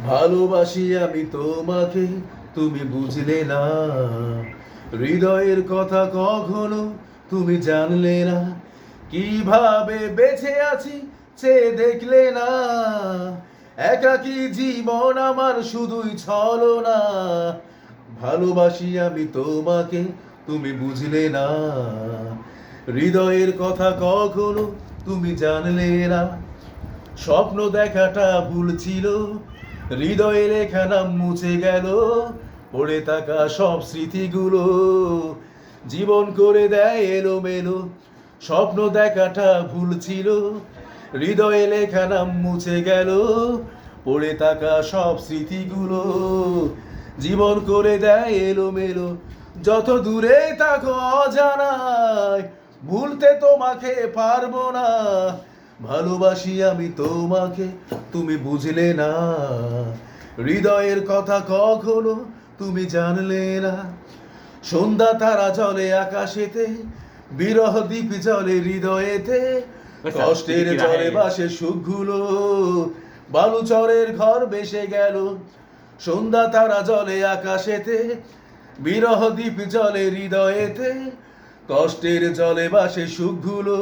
ভালোবাসি আমি তোমাকে, তুমি বুঝলে না। হৃদয়ের কথা কখনো তুমি জানলে না। কিভাবে বেঁচে আছি চেয়ে দেখলে না। একাকী জীবন আমার শুধুই ছলনা। ভালোবাসি আমি তোমাকে, তুমি বুঝলে না। হৃদয়ের কথা কখনো তুমি জানলে না। স্বপ্ন দেখাটা ভুল ছিল, হৃদয়ে লেখা নাম মুছে গেল। পড়ে থাকা সব স্মৃতিগুলো জীবন করে দেয় এলোমেলো। স্বপ্ন দেখাটা ভুল ছিল, হৃদয়ে লেখা নাম মুছে গেল। পড়ে থাকা সব স্মৃতিগুলো জীবন করে দেয় এলোমেলো। যত দূরে থাকো অজানায়, ভুলতে তোমাকে পারবো না। ভালোবাসি আমি তোমাকে, তুমি বুঝলে না। হৃদয়ের কথা কখনো তুমি জানলে না। সন্ধ্যা তারা জলে আকাশেতে, বিরহ দ্বীপ জলে হৃদয়েতে। কষ্টের জলে বাসে সুখগুলো, বালুচরের ঘর বেসে গেল। সন্ধ্যা তারা জলে আকাশেতে, বিরহ দ্বীপ জলে হৃদয়েতে। কষ্টের জলে বাসে সুখগুলো,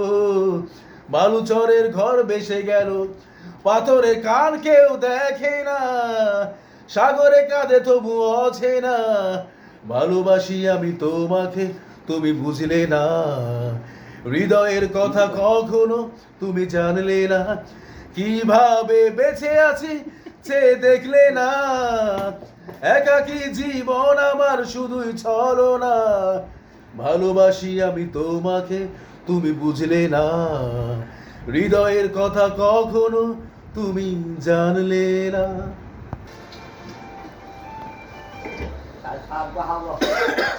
বালুচরের ঘর বেসে গেল। পাথরে কান কেউ দেখে না, সাগরে কাঁদে তবু অচেনা। ভালোবাসি আমি তোমাকে, তুমি বুঝলে না। হৃদয়ের কথা কখনো তুমি জানলে না। কিভাবে বেঁচে আছি চেয়ে দেখলে না। একাকী জীবন আমার শুধুই ছলনা। ভালোবাসি আমি তোমাকে, তুমি বুঝলে না। হৃদয়ের কথা কখনো তুমি জানলে না।